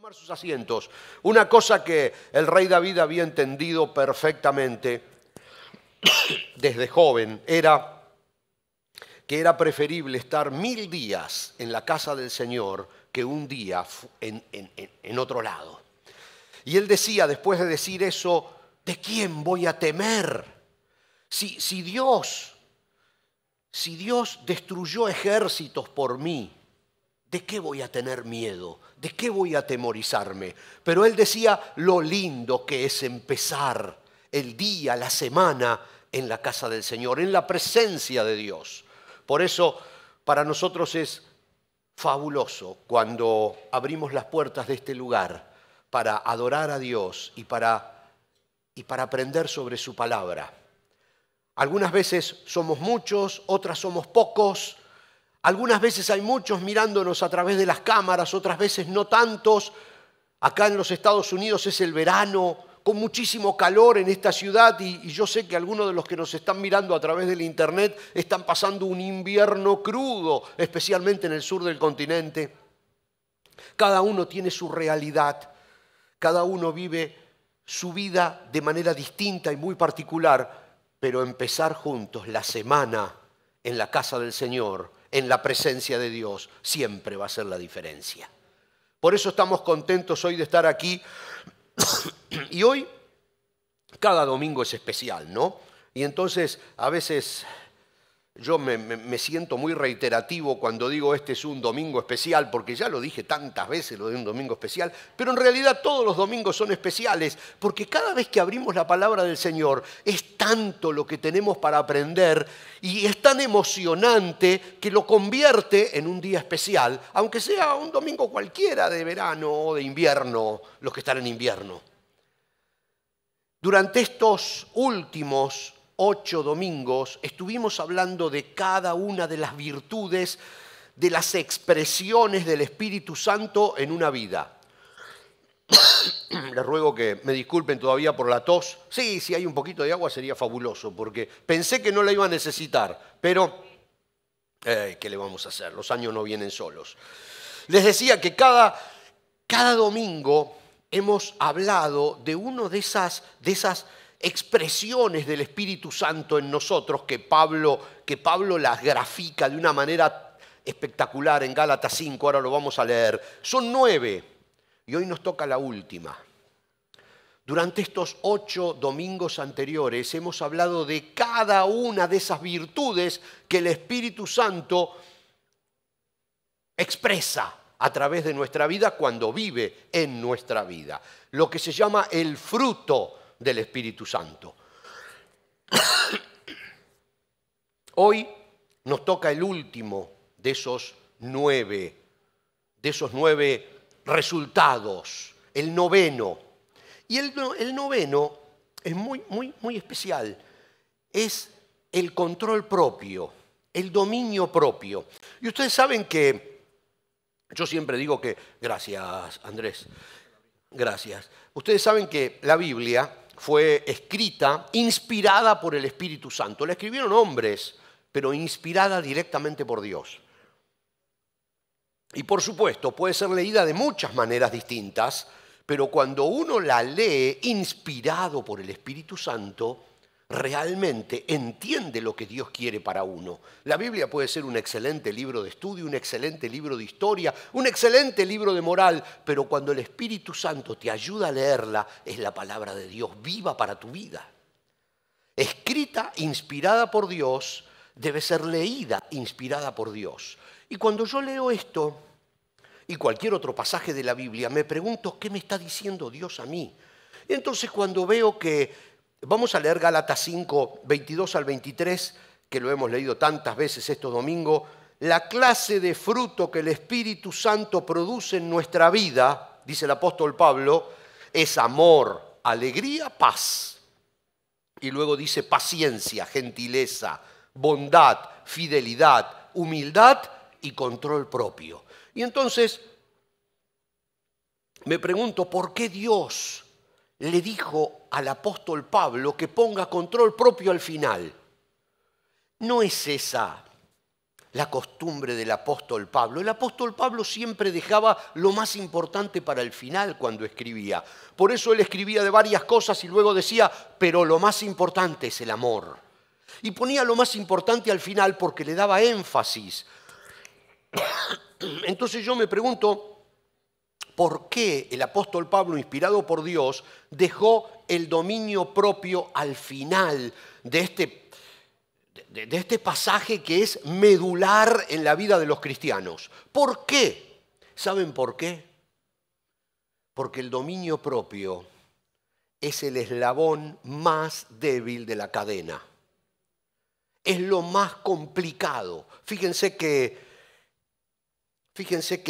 tomar sus asientos. Una cosa que el rey David había entendido perfectamente desde joven era que era preferible estar 1000 días en la casa del Señor que un día en otro lado. Y él decía, después de decir eso, ¿de quién voy a temer? Si Dios destruyó ejércitos por mí, ¿de qué voy a tener miedo? ¿De qué voy a atemorizarme? Pero él decía lo lindo que es empezar el día, la semana en la casa del Señor, en la presencia de Dios. Por eso para nosotros es fabuloso cuando abrimos las puertas de este lugar para adorar a Dios y para aprender sobre su palabra. Algunas veces somos muchos, otras somos pocos. Algunas veces hay muchos mirándonos a través de las cámaras, otras veces no tantos. Acá en los Estados Unidos es el verano, con muchísimo calor en esta ciudad y yo sé que algunos de los que nos están mirando a través del internet están pasando un invierno crudo, especialmente en el sur del continente. Cada uno tiene su realidad, cada uno vive su vida de manera distinta y muy particular, pero empezar juntos la semana en la casa del Señor, en la presencia de Dios, siempre va a ser la diferencia. Por eso estamos contentos hoy de estar aquí. Y hoy, cada domingo es especial, ¿no? Y entonces, a veces yo me siento muy reiterativo cuando digo este es un domingo especial, porque ya lo dije tantas veces, lo de un domingo especial, pero en realidad todos los domingos son especiales, porque cada vez que abrimos la palabra del Señor es tanto lo que tenemos para aprender y es tan emocionante que lo convierte en un día especial, aunque sea un domingo cualquiera de verano o de invierno, los que están en invierno. Durante estos últimos 8 domingos estuvimos hablando de cada una de las virtudes, de las expresiones del Espíritu Santo en una vida. Les ruego que me disculpen todavía por la tos. Sí, si hay un poquito de agua sería fabuloso, porque pensé que no la iba a necesitar, pero ¿qué le vamos a hacer? Los años no vienen solos. Les decía que cada domingo hemos hablado de una de esas expresiones del Espíritu Santo en nosotros que Pablo las grafica de una manera espectacular en Gálatas 5, ahora lo vamos a leer. Son 9 y hoy nos toca la última. Durante estos 8 domingos anteriores hemos hablado de cada una de esas virtudes que el Espíritu Santo expresa a través de nuestra vida cuando vive en nuestra vida. Lo que se llama el fruto del Espíritu Santo. Hoy nos toca el último de esos 9 resultados, el noveno. Y el noveno es muy especial. Es el control propio, el dominio propio. Y ustedes saben que yo siempre digo que, gracias Andrés, gracias. Ustedes saben que la Biblia fue escrita, inspirada por el Espíritu Santo. La escribieron hombres, pero inspirada directamente por Dios. Y por supuesto, puede ser leída de muchas maneras distintas, pero cuando uno la lee inspirado por el Espíritu Santo, realmente entiende lo que Dios quiere para uno. La Biblia puede ser un excelente libro de estudio, un excelente libro de historia, un excelente libro de moral, pero cuando el Espíritu Santo te ayuda a leerla, es la palabra de Dios viva para tu vida. Escrita, inspirada por Dios, debe ser leída, inspirada por Dios. Y cuando yo leo esto y cualquier otro pasaje de la Biblia, me pregunto, ¿qué me está diciendo Dios a mí? Y entonces cuando veo que vamos a leer Gálatas 5, 22 al 23, que lo hemos leído tantas veces estos domingos. La clase de fruto que el Espíritu Santo produce en nuestra vida, dice el apóstol Pablo, es amor, alegría, paz. Y luego dice paciencia, gentileza, bondad, fidelidad, humildad y control propio. Y entonces me pregunto, ¿por qué Dios le dijo al apóstol Pablo que ponga control propio al final? ¿No es esa la costumbre del apóstol Pablo. El apóstol Pablo siempre dejaba lo más importante para el final cuando escribía. Por eso él escribía de varias cosas y luego decía, pero lo más importante es el amor. Y ponía lo más importante al final porque le daba énfasis. Entonces yo me pregunto, ¿por qué el apóstol Pablo, inspirado por Dios, dejó el dominio propio al final de este pasaje que es medular en la vida de los cristianos? ¿Por qué? ¿Saben por qué? Porque el dominio propio es el eslabón más débil de la cadena. Es lo más complicado. Fíjense que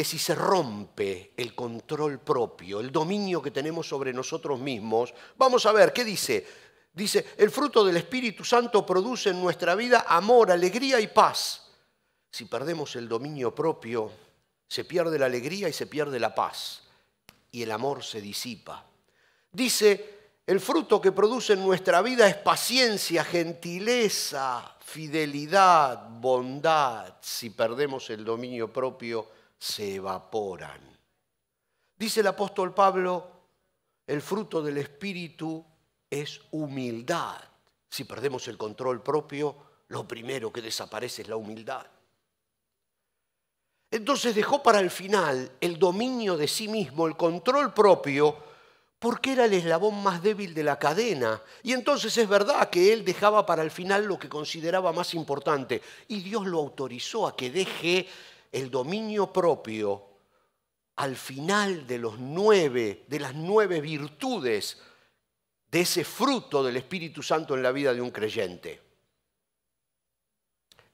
si se rompe el control propio, el dominio que tenemos sobre nosotros mismos, vamos a ver, ¿qué dice? Dice, el fruto del Espíritu Santo produce en nuestra vida amor, alegría y paz. Si perdemos el dominio propio, se pierde la alegría y se pierde la paz. Y el amor se disipa. Dice, el fruto que produce en nuestra vida es paciencia, gentileza, fidelidad, bondad. Si perdemos el dominio propio, se evaporan. Dice el apóstol Pablo, el fruto del Espíritu es humildad. Si perdemos el control propio, lo primero que desaparece es la humildad. Entonces dejó para el final el dominio de sí mismo, el control propio, porque era el eslabón más débil de la cadena. Y entonces es verdad que él dejaba para el final lo que consideraba más importante. Y Dios lo autorizó a que deje el dominio propio al final de las 9 virtudes de ese fruto del Espíritu Santo en la vida de un creyente.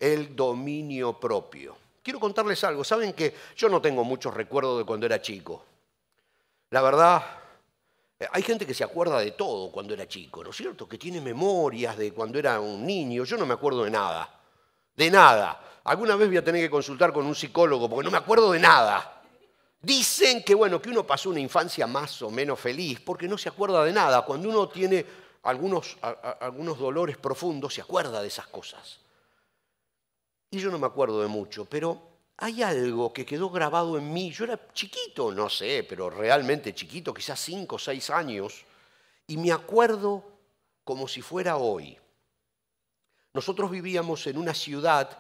El dominio propio. Quiero contarles algo. Saben que yo no tengo muchos recuerdos de cuando era chico. La verdad, hay gente que se acuerda de todo cuando era chico, ¿no es cierto? Que tiene memorias de cuando era un niño. Yo no me acuerdo de nada. De nada. Alguna vez voy a tener que consultar con un psicólogo porque no me acuerdo de nada. Dicen que, bueno, que uno pasó una infancia más o menos feliz porque no se acuerda de nada. Cuando uno tiene algunos dolores profundos, se acuerda de esas cosas. Y yo no me acuerdo de mucho, pero hay algo que quedó grabado en mí. Yo era chiquito, no sé, pero realmente chiquito, quizás 5 o 6 años, y me acuerdo como si fuera hoy. Nosotros vivíamos en una ciudad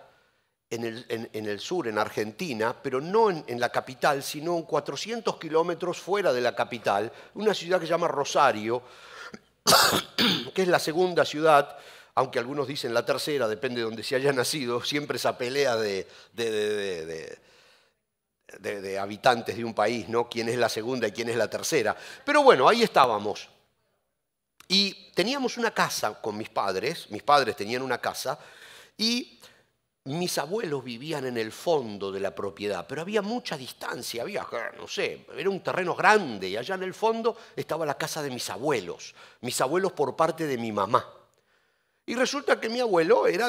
en el sur, en Argentina, pero no en la capital, sino 400 kilómetros fuera de la capital, una ciudad que se llama Rosario, que es la segunda ciudad, aunque algunos dicen la tercera, depende de donde se haya nacido, siempre esa pelea de habitantes de un país, ¿no? Quién es la segunda y quién es la tercera. Pero bueno, ahí estábamos. Y teníamos una casa con mis padres tenían una casa, y mis abuelos vivían en el fondo de la propiedad, pero había mucha distancia, había, no sé, era un terreno grande, y allá en el fondo estaba la casa de mis abuelos por parte de mi mamá. Y resulta que mi abuelo era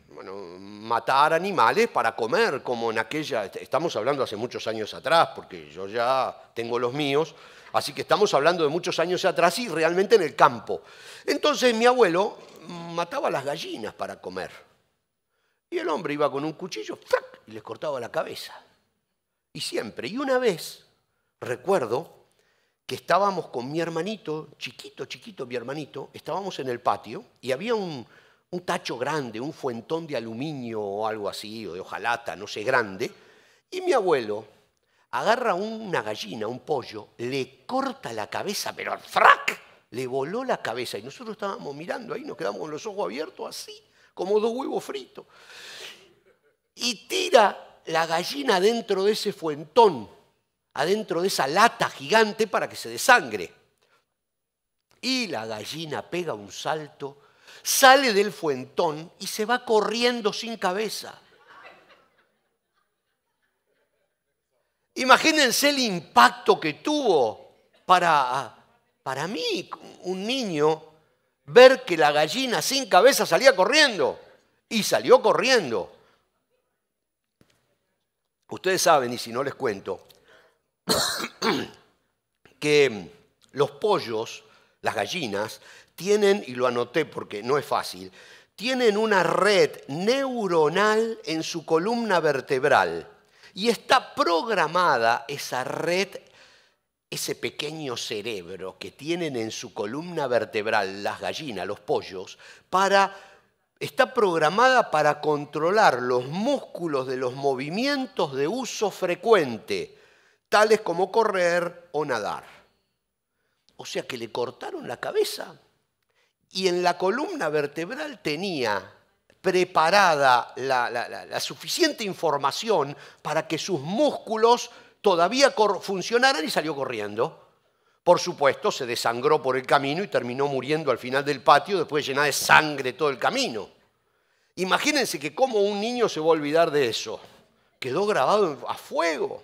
bueno, matar animales para comer, como en aquella, estamos hablando hace muchos años atrás, porque yo ya tengo los míos, así que estamos hablando de muchos años atrás y realmente en el campo. Entonces mi abuelo mataba las gallinas para comer. Y el hombre iba con un cuchillo ¡frac! Y les cortaba la cabeza. Y siempre. Y una vez, recuerdo que estábamos con mi hermanito, chiquito mi hermanito, estábamos en el patio y había un tacho grande, un fuentón de aluminio o algo así, o de hojalata, no sé, grande. Y mi abuelo agarra una gallina, un pollo, le corta la cabeza, pero ¡frac! Le voló la cabeza. Y nosotros estábamos mirando ahí, nos quedamos con los ojos abiertos así, como 2 huevos fritos. Y tira la gallina dentro de ese fuentón, adentro de esa lata gigante para que se desangre. Y la gallina pega un salto, sale del fuentón y se va corriendo sin cabeza. Imagínense el impacto que tuvo para mí, un niño, ver que la gallina sin cabeza salía corriendo. Y salió corriendo. Ustedes saben, y si no les cuento, que los pollos, las gallinas, tienen, y lo anoté porque no es fácil, tienen una red neuronal en su columna vertebral y está programada esa red, ese pequeño cerebro que tienen en su columna vertebral las gallinas, los pollos, está programada para controlar los músculos de los movimientos de uso frecuente, tales como correr o nadar. O sea que le cortaron la cabeza y en la columna vertebral tenía preparada la suficiente información para que sus músculos todavía funcionaran y salió corriendo. Por supuesto, se desangró por el camino y terminó muriendo al final del patio después de llenar de sangre todo el camino. Imagínense que cómo un niño se va a olvidar de eso. Quedó grabado a fuego.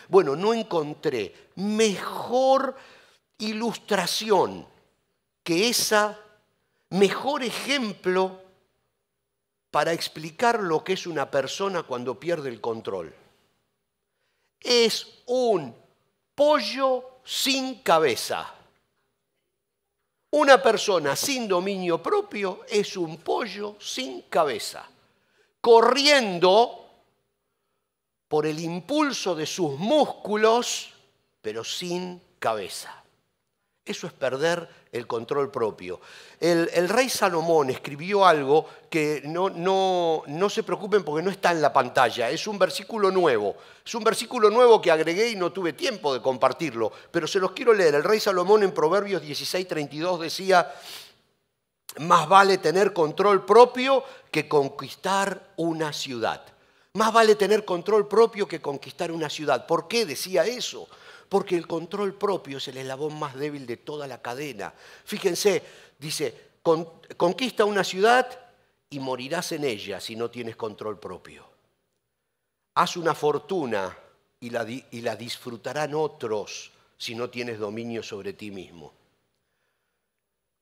Bueno, no encontré mejor ilustración que esa, mejor ejemplo para explicar lo que es una persona cuando pierde el control. Es un pollo sin cabeza. Una persona sin dominio propio es un pollo sin cabeza, corriendo por el impulso de sus músculos, pero sin cabeza. Eso es perder el control propio. El rey Salomón escribió algo que no se preocupen porque no está en la pantalla. Es un versículo nuevo. Es un versículo nuevo que agregué y no tuve tiempo de compartirlo. Pero se los quiero leer. El rey Salomón en Proverbios 16:32 decía: más vale tener control propio que conquistar una ciudad. Más vale tener control propio que conquistar una ciudad. ¿Por qué decía eso? Porque el control propio es el eslabón más débil de toda la cadena. Fíjense, dice, conquista una ciudad y morirás en ella si no tienes control propio. Haz una fortuna y la disfrutarán otros si no tienes dominio sobre ti mismo.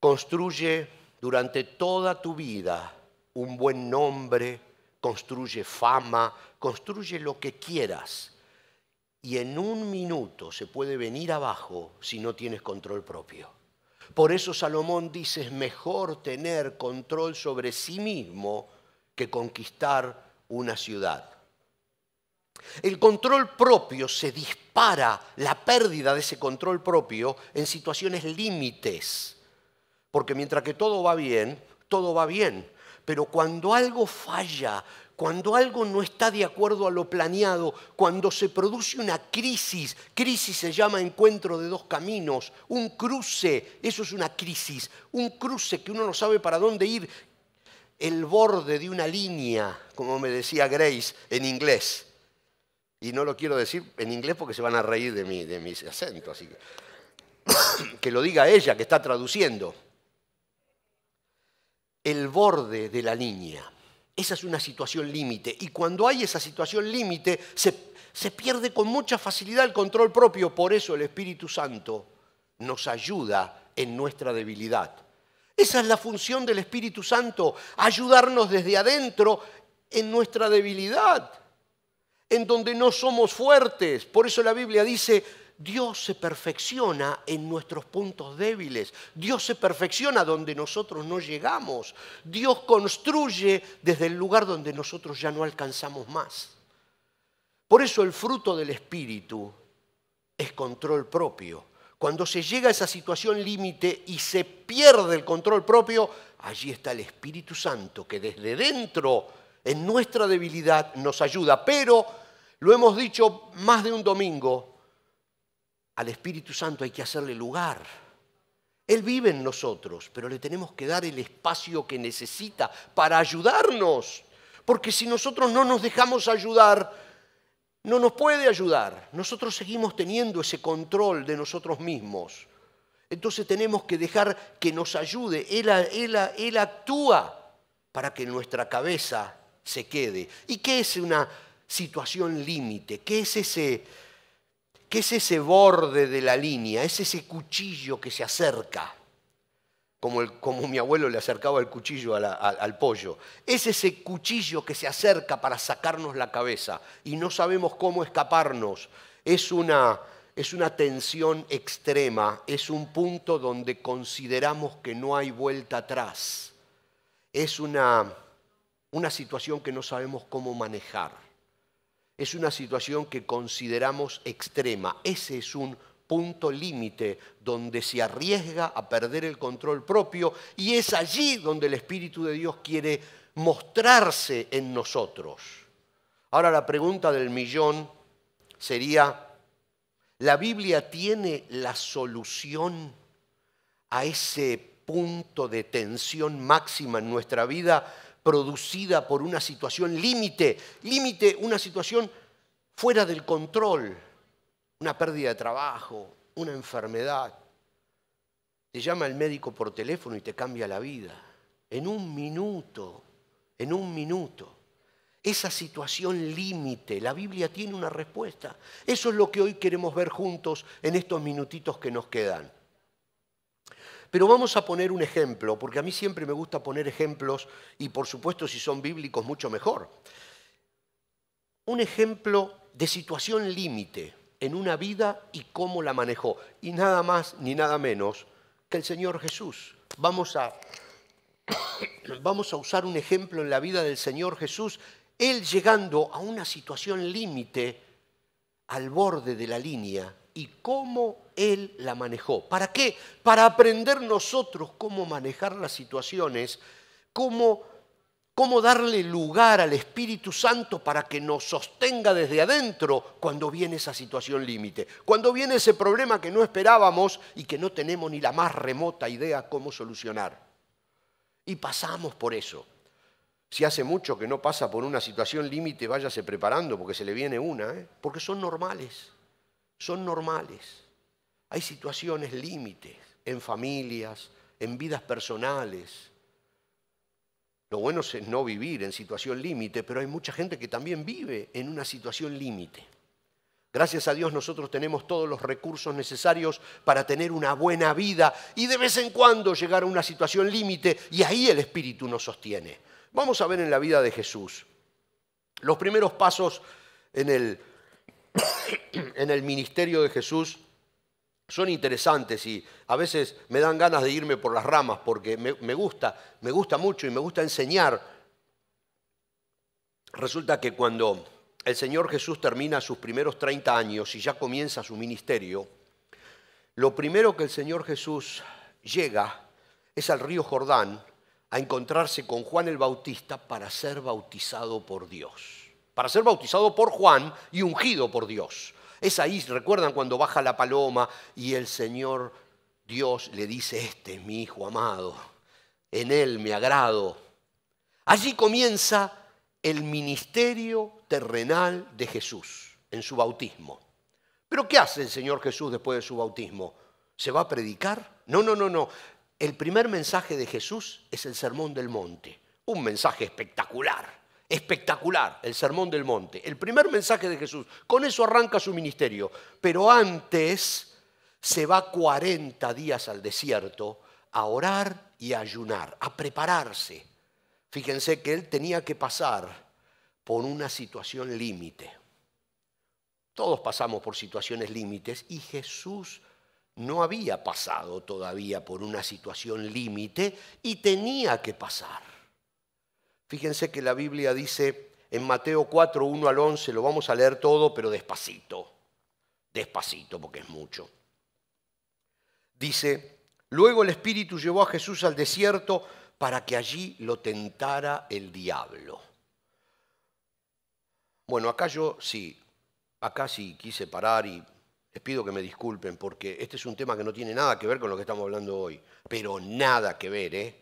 Construye durante toda tu vida un buen nombre, construye fama, construye lo que quieras. Y en un minuto se puede venir abajo si no tienes control propio. Por eso Salomón dice, es mejor tener control sobre sí mismo que conquistar una ciudad. El control propio se dispara, la pérdida de ese control propio en situaciones límites. Porque mientras que todo va bien, todo va bien. Pero cuando algo falla, cuando algo no está de acuerdo a lo planeado, cuando se produce una crisis se llama encuentro de dos caminos, un cruce, eso es una crisis, un cruce que uno no sabe para dónde ir, el borde de una línea, como me decía Grace en inglés. Y no lo quiero decir en inglés porque se van a reír de mis acentos, así que lo diga ella que está traduciendo. El borde de la línea. Esa es una situación límite. Y cuando hay esa situación límite, se pierde con mucha facilidad el control propio. Por eso el Espíritu Santo nos ayuda en nuestra debilidad. Esa es la función del Espíritu Santo, ayudarnos desde adentro en nuestra debilidad, en donde no somos fuertes. Por eso la Biblia dice, Dios se perfecciona en nuestros puntos débiles. Dios se perfecciona donde nosotros no llegamos. Dios construye desde el lugar donde nosotros ya no alcanzamos más. Por eso el fruto del Espíritu es control propio. Cuando se llega a esa situación límite y se pierde el control propio, allí está el Espíritu Santo que desde dentro, en nuestra debilidad, nos ayuda. Pero, lo hemos dicho más de un domingo, al Espíritu Santo hay que hacerle lugar. Él vive en nosotros, pero le tenemos que dar el espacio que necesita para ayudarnos. Porque si nosotros no nos dejamos ayudar, no nos puede ayudar. Nosotros seguimos teniendo ese control de nosotros mismos. Entonces tenemos que dejar que nos ayude. Él actúa para que nuestra cabeza se quede. ¿Y qué es una situación límite? ¿Qué es ese borde de la línea? Es ese cuchillo que se acerca, como mi abuelo le acercaba el cuchillo al pollo. Es ese cuchillo que se acerca para sacarnos la cabeza y no sabemos cómo escaparnos. Es una tensión extrema, es un punto donde consideramos que no hay vuelta atrás. es una situación que no sabemos cómo manejar. Es una situación que consideramos extrema. Ese es un punto límite donde se arriesga a perder el control propio y es allí donde el Espíritu de Dios quiere mostrarse en nosotros. Ahora la pregunta del millón sería, ¿la Biblia tiene la solución a ese punto de tensión máxima en nuestra vida producida por una situación límite, una situación fuera del control, una pérdida de trabajo, una enfermedad? Te llama el médico por teléfono y te cambia la vida. En un minuto. Esa situación límite, la Biblia tiene una respuesta. Eso es lo que hoy queremos ver juntos en estos minutitos que nos quedan. Pero vamos a poner un ejemplo, porque a mí siempre me gusta poner ejemplos y por supuesto si son bíblicos mucho mejor. Un ejemplo de situación límite en una vida y cómo la manejó. Y nada más ni nada menos que el Señor Jesús. Vamos a usar un ejemplo en la vida del Señor Jesús, Él llegando a una situación límite, al borde de la línea, y cómo Él la manejó. ¿Para qué? Para aprender nosotros cómo manejar las situaciones, cómo darle lugar al Espíritu Santo para que nos sostenga desde adentro cuando viene esa situación límite, cuando viene ese problema que no esperábamos y que no tenemos ni la más remota idea cómo solucionar. Y pasamos por eso. Si hace mucho que no pasa por una situación límite, váyase preparando porque se le viene una, porque son normales. Hay situaciones límites en familias, en vidas personales. Lo bueno es no vivir en situación límite, pero hay mucha gente que también vive en una situación límite. Gracias a Dios nosotros tenemos todos los recursos necesarios para tener una buena vida y de vez en cuando llegar a una situación límite y ahí el Espíritu nos sostiene. Vamos a ver en la vida de Jesús. Los primeros pasos en el ministerio de Jesús son interesantes y a veces me dan ganas de irme por las ramas porque me gusta mucho y me gusta enseñar. Resulta que cuando el Señor Jesús termina sus primeros 30 años y ya comienza su ministerio, lo primero que el Señor Jesús llega es al río Jordán a encontrarse con Juan el Bautista para ser bautizado por Dios. Para ser bautizado por Juan y ungido por Dios. Es ahí, ¿recuerdan cuando baja la paloma y el Señor Dios le dice, este es mi Hijo amado, en Él me agrado? Allí comienza el ministerio terrenal de Jesús en su bautismo. ¿Pero qué hace el Señor Jesús después de su bautismo? ¿Se va a predicar? No. El primer mensaje de Jesús es el Sermón del Monte. Un mensaje espectacular, el Sermón del Monte. El primer mensaje de Jesús. Con eso arranca su ministerio. Pero antes se va 40 días al desierto a orar y a ayunar, a prepararse. Fíjense que él tenía que pasar por una situación límite. Todos pasamos por situaciones límites y Jesús no había pasado todavía por una situación límite y tenía que pasar. Fíjense que la Biblia dice en Mateo 4, 1 al 11, lo vamos a leer todo, pero despacito porque es mucho. Dice, luego el Espíritu llevó a Jesús al desierto para que allí lo tentara el diablo. Bueno, acá sí quise parar y les pido que me disculpen porque este es un tema que no tiene nada que ver con lo que estamos hablando hoy, pero nada que ver,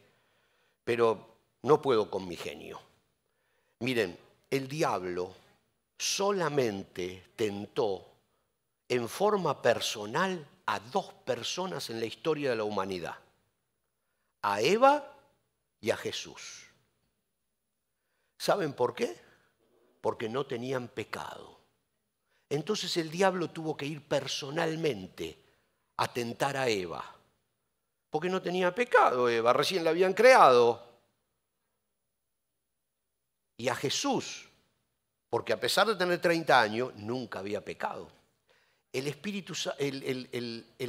Pero no puedo con mi genio. Miren, el diablo solamente tentó en forma personal a 2 personas en la historia de la humanidad, a Eva y a Jesús. ¿Saben por qué? Porque no tenían pecado. Entonces el diablo tuvo que ir personalmente a tentar a Eva. Porque no tenía pecado Eva, recién la habían creado. Y a Jesús, porque a pesar de tener 30 años, nunca había pecado. El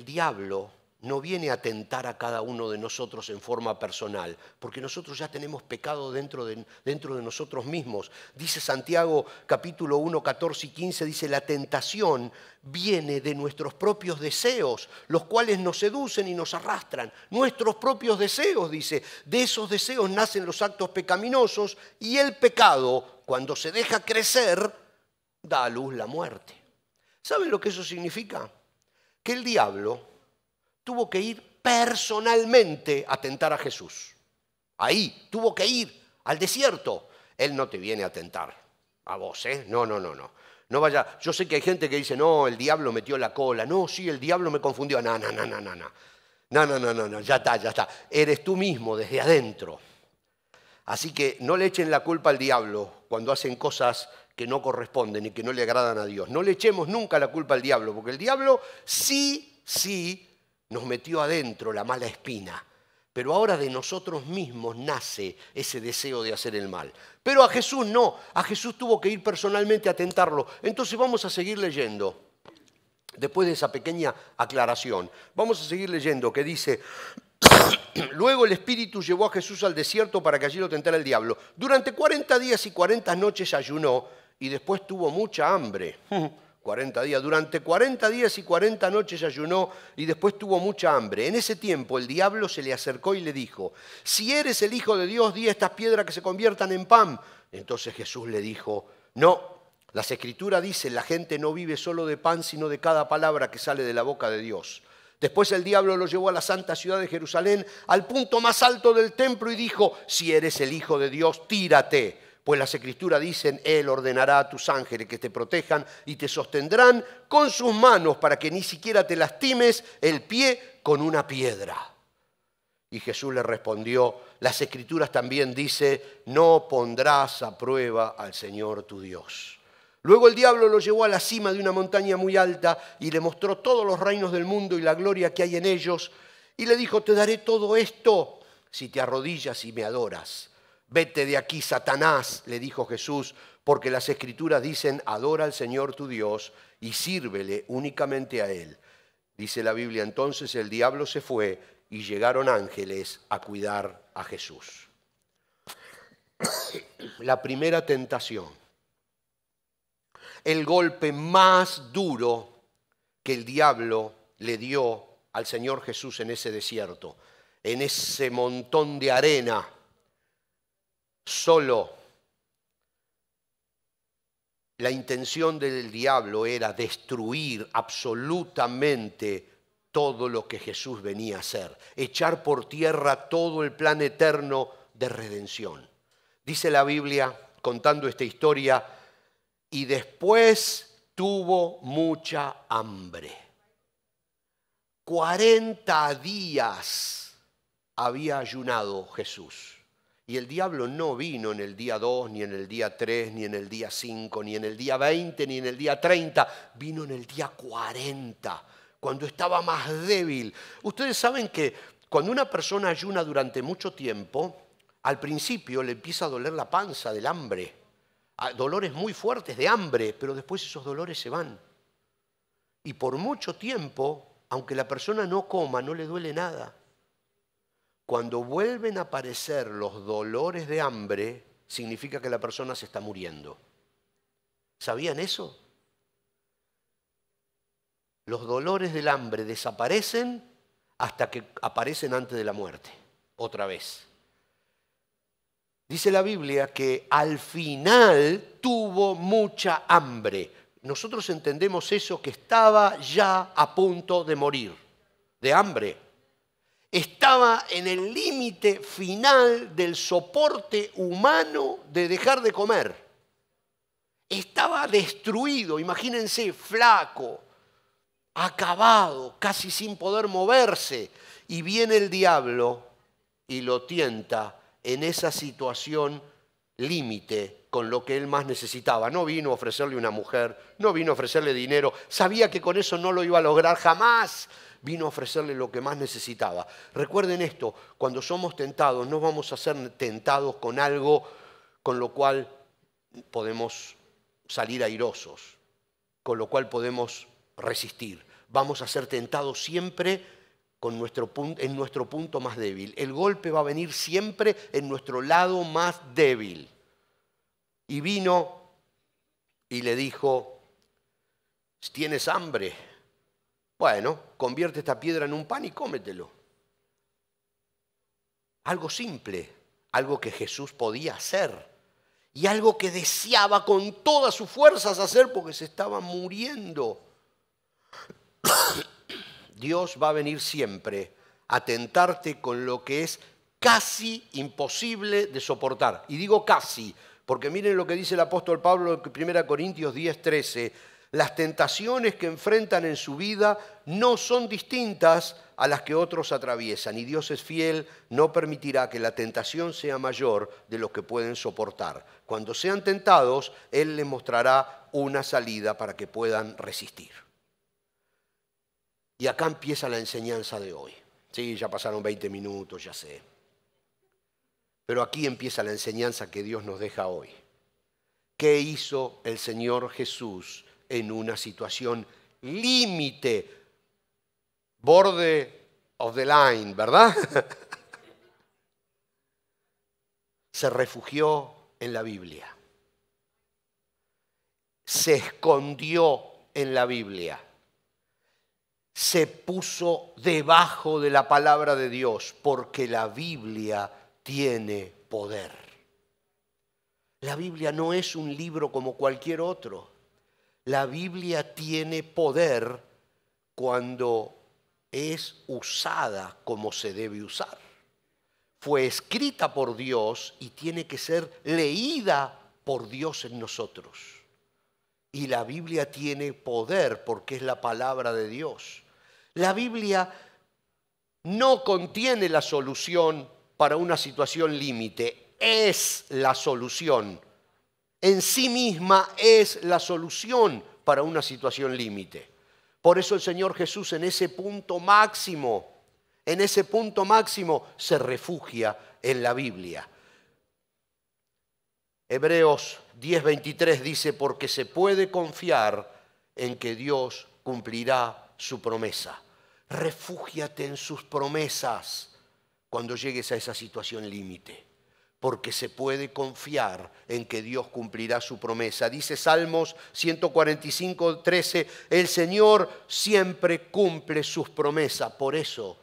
diablo no viene a tentar a cada uno de nosotros en forma personal, porque nosotros ya tenemos pecado dentro de nosotros mismos. Dice Santiago capítulo 1, 14 y 15, dice, la tentación viene de nuestros propios deseos, los cuales nos seducen y nos arrastran. Nuestros propios deseos, dice, de esos deseos nacen los actos pecaminosos y el pecado, cuando se deja crecer, da a luz la muerte. ¿Saben lo que eso significa? Que el diablo tuvo que ir personalmente a tentar a Jesús. Ahí, tuvo que ir al desierto. Él no te viene a tentar a vos, ¿eh? No. No vaya. Yo sé que hay gente que dice, no, el diablo metió la cola. No, sí, el diablo me confundió. No, ya está. Eres tú mismo desde adentro. Así que no le echen la culpa al diablo cuando hacen cosas que no corresponden y que no le agradan a Dios. No le echemos nunca la culpa al diablo, porque el diablo sí nos metió adentro la mala espina. Pero ahora de nosotros mismos nace ese deseo de hacer el mal. Pero a Jesús no, a Jesús tuvo que ir personalmente a tentarlo. Entonces vamos a seguir leyendo. Después de esa pequeña aclaración, vamos a seguir leyendo que dice, luego el Espíritu llevó a Jesús al desierto para que allí lo tentara el diablo. Durante 40 días y 40 noches ayunó y después tuvo mucha hambre. 40 días. Durante 40 días y 40 noches ayunó y después tuvo mucha hambre. En ese tiempo el diablo se le acercó y le dijo, si eres el Hijo de Dios, di a estas piedras que se conviertan en pan. Entonces Jesús le dijo, no, las Escrituras dicen, la gente no vive solo de pan, sino de cada palabra que sale de la boca de Dios. Después el diablo lo llevó a la santa ciudad de Jerusalén, al punto más alto del templo y dijo, si eres el Hijo de Dios, tírate. Pues las Escrituras dicen, Él ordenará a tus ángeles que te protejan y te sostendrán con sus manos para que ni siquiera te lastimes el pie con una piedra. Y Jesús le respondió, las Escrituras también dicen, no pondrás a prueba al Señor tu Dios. Luego el diablo lo llevó a la cima de una montaña muy alta y le mostró todos los reinos del mundo y la gloria que hay en ellos. Y le dijo, te daré todo esto si te arrodillas y me adoras. Vete de aquí, Satanás, le dijo Jesús, porque las Escrituras dicen, adora al Señor tu Dios y sírvele únicamente a Él. Dice la Biblia, entonces el diablo se fue y llegaron ángeles a cuidar a Jesús. La primera tentación, el golpe más duro que el diablo le dio al Señor Jesús en ese desierto, en ese montón de arena. Solo la intención del diablo era destruir absolutamente todo lo que Jesús venía a hacer, echar por tierra todo el plan eterno de redención. Dice la Biblia, contando esta historia, y después tuvo mucha hambre. 40 días había ayunado Jesús. Y el diablo no vino en el día 2, ni en el día 3, ni en el día 5, ni en el día 20, ni en el día 30. Vino en el día 40, cuando estaba más débil. Ustedes saben que cuando una persona ayuna durante mucho tiempo, al principio le empieza a doler la panza del hambre. Dolores muy fuertes de hambre, pero después esos dolores se van. Y por mucho tiempo, aunque la persona no coma, no le duele nada. Cuando vuelven a aparecer los dolores de hambre, significa que la persona se está muriendo. ¿Sabían eso? Los dolores del hambre desaparecen hasta que aparecen antes de la muerte, otra vez. Dice la Biblia que al final tuvo mucha hambre. Nosotros entendemos eso, que estaba ya a punto de morir, de hambre. Estaba en el límite final del soporte humano de dejar de comer. Estaba destruido, imagínense, flaco, acabado, casi sin poder moverse. Y viene el diablo y lo tienta en esa situación límite con lo que él más necesitaba. No vino a ofrecerle una mujer, no vino a ofrecerle dinero, sabía que con eso no lo iba a lograr jamás. Vino a ofrecerle lo que más necesitaba. Recuerden esto, cuando somos tentados, no vamos a ser tentados con algo con lo cual podemos salir airosos, con lo cual podemos resistir. Vamos a ser tentados siempre en nuestro punto más débil. El golpe va a venir siempre en nuestro lado más débil. Y vino y le dijo, ¿tienes hambre? Bueno, convierte esta piedra en un pan y cómetelo. Algo simple, algo que Jesús podía hacer y algo que deseaba con todas sus fuerzas hacer porque se estaba muriendo. Dios va a venir siempre a tentarte con lo que es casi imposible de soportar. Y digo casi, porque miren lo que dice el apóstol Pablo en 1 Corintios 10:13. Las tentaciones que enfrentan en su vida no son distintas a las que otros atraviesan. Y Dios es fiel, no permitirá que la tentación sea mayor de lo que pueden soportar. Cuando sean tentados, Él les mostrará una salida para que puedan resistir. Y acá empieza la enseñanza de hoy. Sí, ya pasaron 20 minutos, ya sé. Pero aquí empieza la enseñanza que Dios nos deja hoy. ¿Qué hizo el Señor Jesús en una situación límite, borde of the line, ¿verdad? Se refugió en la Biblia. Se escondió en la Biblia. Se puso debajo de la palabra de Dios, porque la Biblia tiene poder. La Biblia no es un libro como cualquier otro. La Biblia tiene poder cuando es usada como se debe usar. Fue escrita por Dios y tiene que ser leída por Dios en nosotros. Y la Biblia tiene poder porque es la palabra de Dios. La Biblia no contiene la solución para una situación límite, es la solución. En sí misma es la solución para una situación límite. Por eso el Señor Jesús en ese punto máximo se refugia en la Biblia. Hebreos 10:23 dice, porque se puede confiar en que Dios cumplirá su promesa. Refúgiate en sus promesas cuando llegues a esa situación límite, porque se puede confiar en que Dios cumplirá su promesa. Dice Salmos 145:13, el Señor siempre cumple sus promesas. Por eso,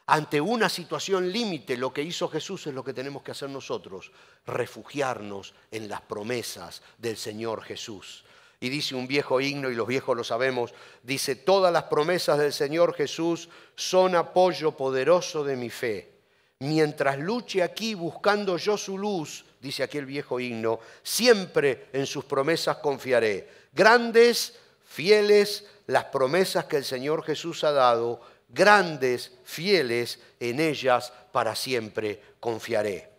ante una situación límite, lo que hizo Jesús es lo que tenemos que hacer nosotros, refugiarnos en las promesas del Señor Jesús. Y dice un viejo himno, y los viejos lo sabemos, dice, todas las promesas del Señor Jesús son apoyo poderoso de mi fe. Mientras luche aquí buscando yo su luz, dice aquel viejo himno, siempre en sus promesas confiaré. Grandes, fieles, las promesas que el Señor Jesús ha dado, grandes, fieles, en ellas para siempre confiaré.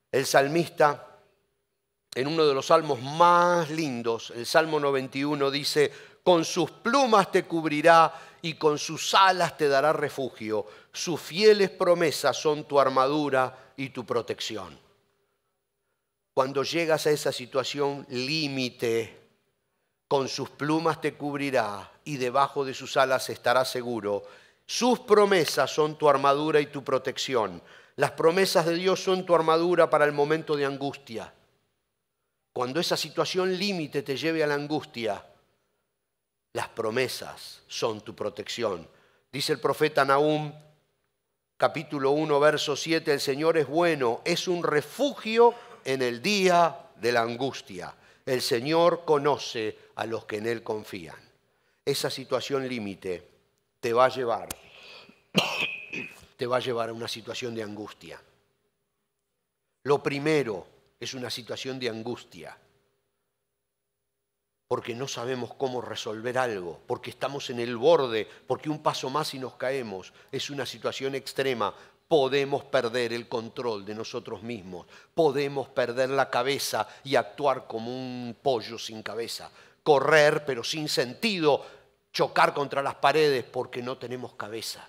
El salmista, en uno de los salmos más lindos, el Salmo 91, dice, con sus plumas te cubrirá y con sus alas te dará refugio. Sus fieles promesas son tu armadura y tu protección. Cuando llegas a esa situación límite, con sus plumas te cubrirá y debajo de sus alas estarás seguro. Sus promesas son tu armadura y tu protección. Las promesas de Dios son tu armadura para el momento de angustia. Cuando esa situación límite te lleve a la angustia, las promesas son tu protección. Dice el profeta Nahum, capítulo 1, verso 7, el Señor es bueno, es un refugio en el día de la angustia. El Señor conoce a los que en Él confían. Esa situación límite te va a llevar a una situación de angustia. Lo primero es una situación de angustia, porque no sabemos cómo resolver algo, porque estamos en el borde, porque un paso más y nos caemos. Es una situación extrema. Podemos perder el control de nosotros mismos, podemos perder la cabeza y actuar como un pollo sin cabeza, correr pero sin sentido, chocar contra las paredes porque no tenemos cabeza.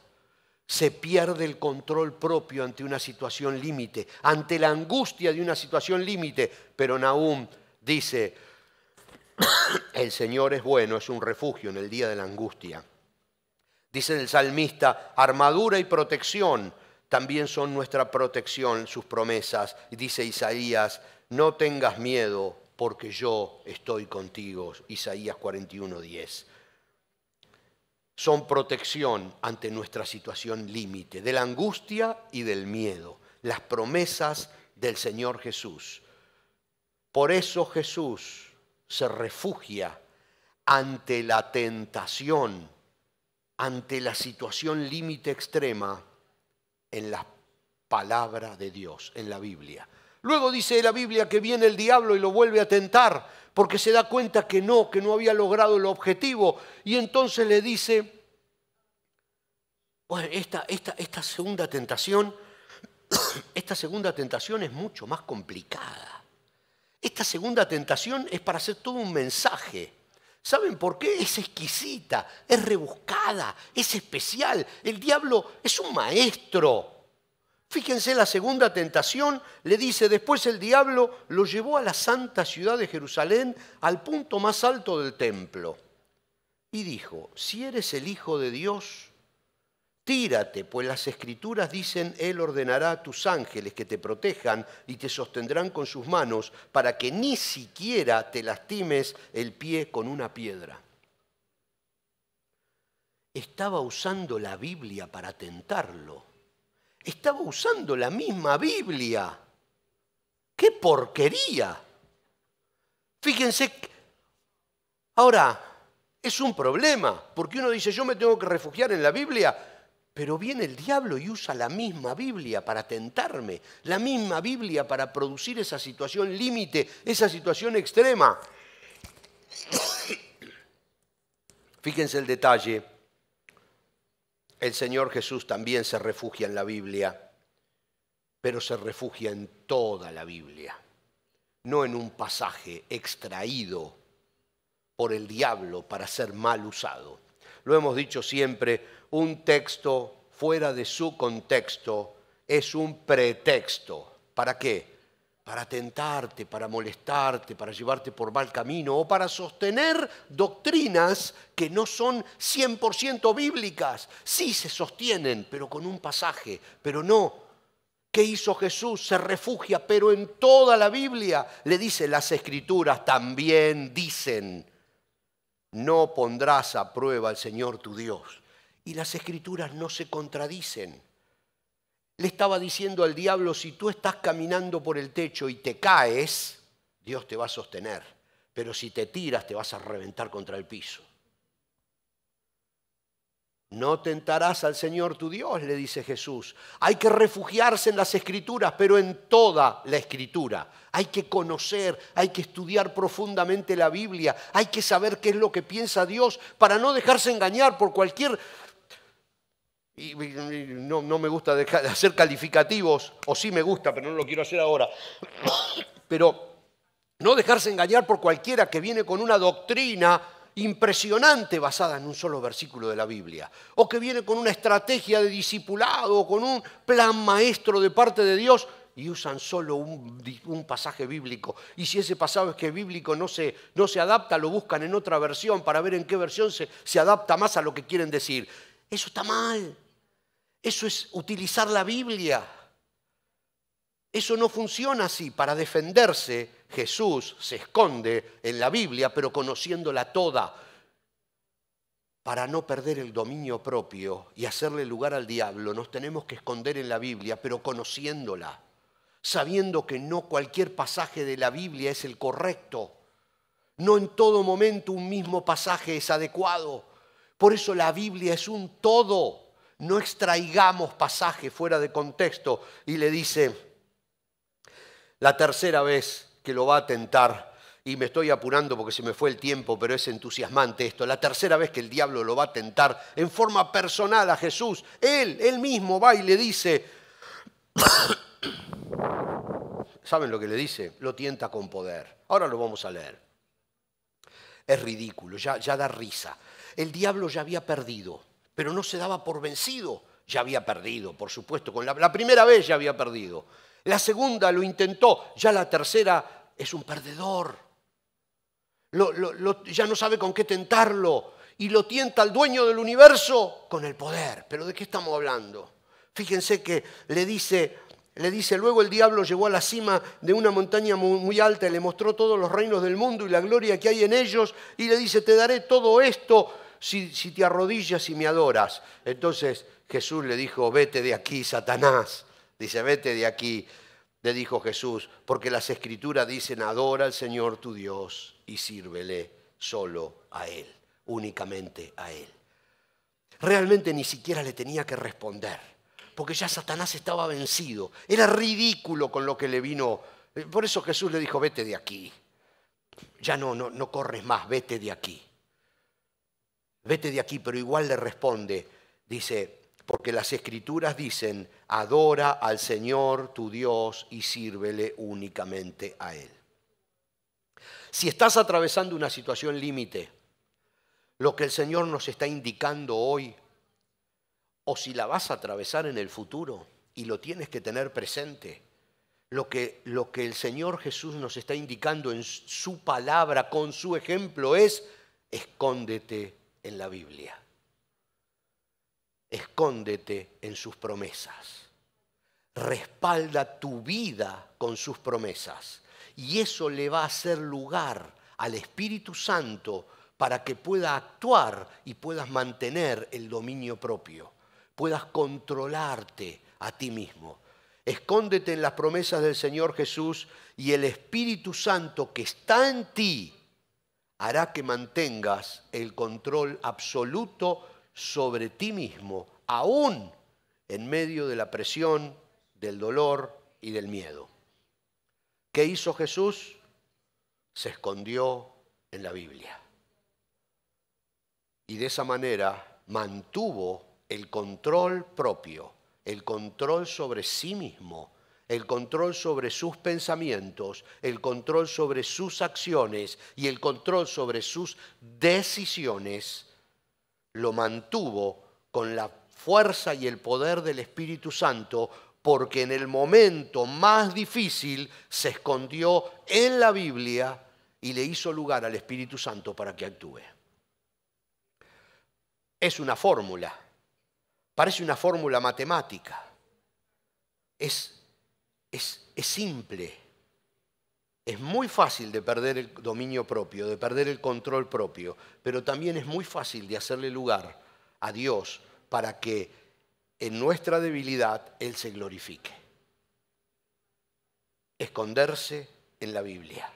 Se pierde el control propio ante una situación límite, ante la angustia de una situación límite. Pero Nahum dice, el Señor es bueno, es un refugio en el día de la angustia. Dice el salmista, armadura y protección también son nuestra protección, sus promesas. Y dice Isaías, no tengas miedo porque yo estoy contigo. Isaías 41:10. Son protección ante nuestra situación límite, de la angustia y del miedo. Las promesas del Señor Jesús. Por eso Jesús se refugia ante la tentación, ante la situación límite extrema, en la palabra de Dios, en la Biblia. Luego dice la Biblia que viene el diablo y lo vuelve a tentar, porque se da cuenta que no había logrado el objetivo. Y entonces le dice, bueno, esta segunda tentación es mucho más complicada. Esta segunda tentación es para hacer todo un mensaje. ¿Saben por qué? Es exquisita, es rebuscada, es especial. El diablo es un maestro. Fíjense, la segunda tentación le dice, después el diablo lo llevó a la santa ciudad de Jerusalén, al punto más alto del templo. Y dijo, si eres el Hijo de Dios, tírate, pues las Escrituras dicen, Él ordenará a tus ángeles que te protejan y te sostendrán con sus manos para que ni siquiera te lastimes el pie con una piedra. Estaba usando la Biblia para tentarlo. Estaba usando la misma Biblia. ¡Qué porquería! Fíjense, ahora, es un problema, porque uno dice, yo me tengo que refugiar en la Biblia, pero viene el diablo y usa la misma Biblia para tentarme, la misma Biblia para producir esa situación límite, esa situación extrema. Fíjense el detalle. El Señor Jesús también se refugia en la Biblia, pero se refugia en toda la Biblia, no en un pasaje extraído por el diablo para ser mal usado. Lo hemos dicho siempre, un texto fuera de su contexto es un pretexto. ¿Para qué? Para tentarte, para molestarte, para llevarte por mal camino o para sostener doctrinas que no son 100% bíblicas. Sí se sostienen, pero con un pasaje, pero no. ¿Qué hizo Jesús? Se refugia, pero en toda la Biblia. Le dice, las Escrituras también dicen, no pondrás a prueba al Señor tu Dios. Y las Escrituras no se contradicen. Le estaba diciendo al diablo, si tú estás caminando por el techo y te caes, Dios te va a sostener. Pero si te tiras, te vas a reventar contra el piso. No tentarás al Señor tu Dios, le dice Jesús. Hay que refugiarse en las Escrituras, pero en toda la Escritura. Hay que conocer, hay que estudiar profundamente la Biblia. Hay que saber qué es lo que piensa Dios para no dejarse engañar por cualquier... Y no me gusta hacer calificativos, o sí me gusta, pero no lo quiero hacer ahora. Pero no dejarse engañar por cualquiera que viene con una doctrina impresionante basada en un solo versículo de la Biblia, o que viene con una estrategia de discipulado, o con un plan maestro de parte de Dios, y usan solo un pasaje bíblico. Y si ese pasaje bíblico no se adapta, lo buscan en otra versión para ver en qué versión se adapta más a lo que quieren decir. Eso está mal. Eso es utilizar la Biblia. Eso no funciona así. Para defenderse, Jesús se esconde en la Biblia, pero conociéndola toda, para no perder el dominio propio y hacerle lugar al diablo. Nos tenemos que esconder en la Biblia, pero conociéndola, sabiendo que no cualquier pasaje de la Biblia es el correcto. No en todo momento un mismo pasaje es adecuado. Por eso la Biblia es un todo. No extraigamos pasajes fuera de contexto. Y le dice, la tercera vez que lo va a tentar, y me estoy apurando porque se me fue el tiempo, pero es entusiasmante esto, la tercera vez que el diablo lo va a tentar en forma personal a Jesús, él mismo va y le dice, ¿saben lo que le dice? Lo tienta con poder. Ahora lo vamos a leer. Es ridículo, ya da risa. El diablo ya había perdido, pero no se daba por vencido. Ya había perdido, por supuesto. Con la primera vez ya había perdido. La segunda lo intentó, ya la tercera es un perdedor. Ya no sabe con qué tentarlo. y lo tienta al dueño del universo con el poder. ¿Pero de qué estamos hablando? Fíjense que le dice, luego el diablo llegó a la cima de una montaña muy alta y le mostró todos los reinos del mundo y la gloria que hay en ellos, y le dice, te daré todo esto si te arrodillas y me adoras. Entonces Jesús le dijo, vete de aquí, Satanás. Dice, vete de aquí, le dijo Jesús, porque las Escrituras dicen, adora al Señor tu Dios y sírvele solo a Él, únicamente a Él. Realmente ni siquiera le tenía que responder, porque ya Satanás estaba vencido. Era ridículo con lo que le vino. Por eso Jesús le dijo, vete de aquí. Ya no corres más, vete de aquí. Vete de aquí, pero igual le responde, dice, porque las Escrituras dicen, adora al Señor tu Dios y sírvele únicamente a Él. Si estás atravesando una situación límite, lo que el Señor nos está indicando hoy, o si la vas a atravesar en el futuro y lo tienes que tener presente, lo que el Señor Jesús nos está indicando en su palabra, con su ejemplo, es escóndete en la Biblia. Escóndete en sus promesas. Respalda tu vida con sus promesas. Y eso le va a hacer lugar al Espíritu Santo para que pueda actuar y puedas mantener el dominio propio. Puedas controlarte a ti mismo. Escóndete en las promesas del Señor Jesús y el Espíritu Santo que está en ti hará que mantengas el control absoluto sobre ti mismo, aún en medio de la presión, del dolor y del miedo. ¿Qué hizo Jesús? Se escondió en la Biblia. Y de esa manera mantuvo el control propio, el control sobre sí mismo, el control sobre sus pensamientos, el control sobre sus acciones y el control sobre sus decisiones. Lo mantuvo con la fuerza y el poder del Espíritu Santo, porque en el momento más difícil se escondió en la Biblia y le hizo lugar al Espíritu Santo para que actúe. Es una fórmula, parece una fórmula matemática. Es simple. Es muy fácil de perder el dominio propio, de perder el control propio, pero también es muy fácil de hacerle lugar a Dios para que en nuestra debilidad Él se glorifique. Esconderse en la Biblia.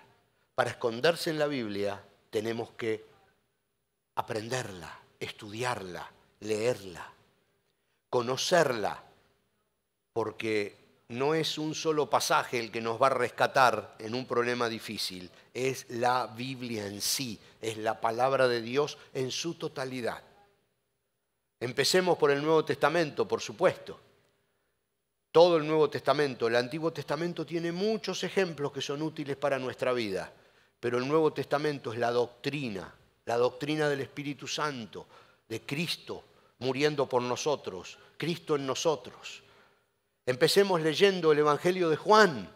Para esconderse en la Biblia tenemos que aprenderla, estudiarla, leerla, conocerla, porque no es un solo pasaje el que nos va a rescatar en un problema difícil, es la Biblia en sí, es la palabra de Dios en su totalidad. Empecemos por el Nuevo Testamento, por supuesto. Todo el Nuevo Testamento, el Antiguo Testamento tiene muchos ejemplos que son útiles para nuestra vida, pero el Nuevo Testamento es la doctrina del Espíritu Santo, de Cristo muriendo por nosotros, Cristo en nosotros. Empecemos leyendo el Evangelio de Juan.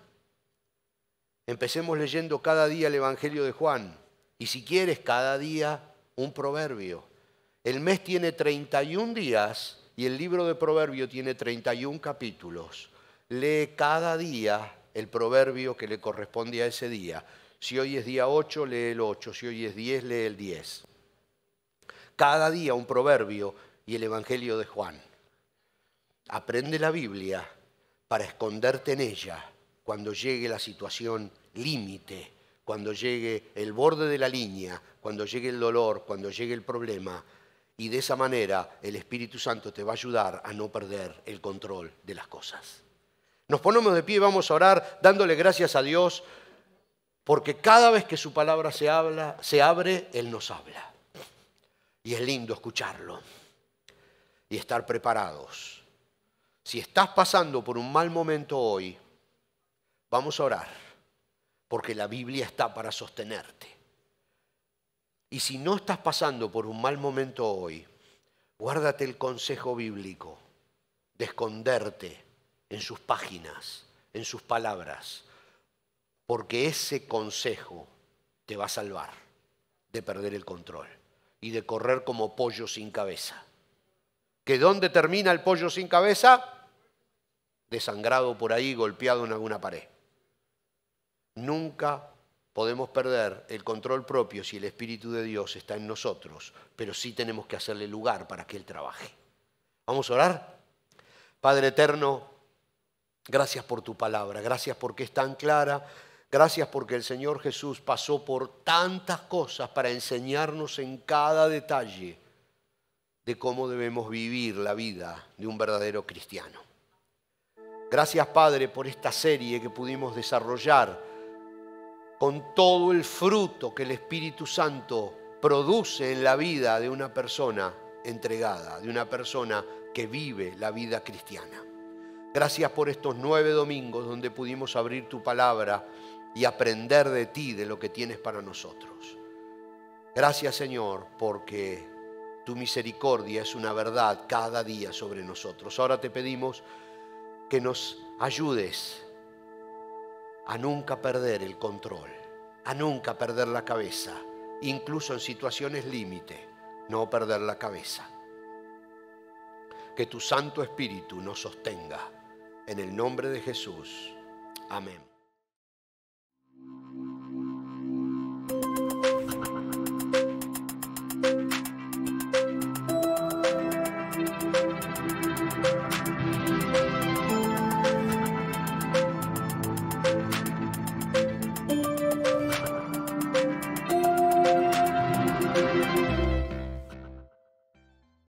Empecemos leyendo cada día el Evangelio de Juan. Y si quieres, cada día un proverbio. El mes tiene 31 días y el libro de Proverbio tiene 31 capítulos. Lee cada día el proverbio que le corresponde a ese día. Si hoy es día 8, lee el 8. Si hoy es 10, lee el 10. Cada día un proverbio y el Evangelio de Juan. Aprende la Biblia para esconderte en ella cuando llegue la situación límite, cuando llegue el borde de la línea, cuando llegue el dolor, cuando llegue el problema. Y de esa manera el Espíritu Santo te va a ayudar a no perder el control de las cosas. Nos ponemos de pie y vamos a orar dándole gracias a Dios, porque cada vez que su palabra se abre, Él nos habla. Y es lindo escucharlo y estar preparados. Si estás pasando por un mal momento hoy, vamos a orar, porque la Biblia está para sostenerte. Y si no estás pasando por un mal momento hoy, guárdate el consejo bíblico de esconderte en sus páginas, en sus palabras, porque ese consejo te va a salvar de perder el control. y de correr como pollo sin cabeza. ¿Que dónde termina el pollo sin cabeza? Desangrado por ahí, golpeado en alguna pared. Nunca podemos perder el control propio si el Espíritu de Dios está en nosotros, pero sí tenemos que hacerle lugar para que Él trabaje. ¿Vamos a orar? Padre eterno, gracias por tu palabra, gracias porque es tan clara, gracias porque el Señor Jesús pasó por tantas cosas para enseñarnos en cada detalle de cómo debemos vivir la vida de un verdadero cristiano. Gracias, Padre, por esta serie que pudimos desarrollar con todo el fruto que el Espíritu Santo produce en la vida de una persona entregada, de una persona que vive la vida cristiana. Gracias por estos 9 domingos donde pudimos abrir tu palabra y aprender de ti, de lo que tienes para nosotros. Gracias, Señor, porque tu misericordia es una verdad cada día sobre nosotros. Ahora te pedimos que nos ayudes a nunca perder el control, a nunca perder la cabeza, incluso en situaciones límite, no perder la cabeza. Que tu Santo Espíritu nos sostenga. En el nombre de Jesús. Amén.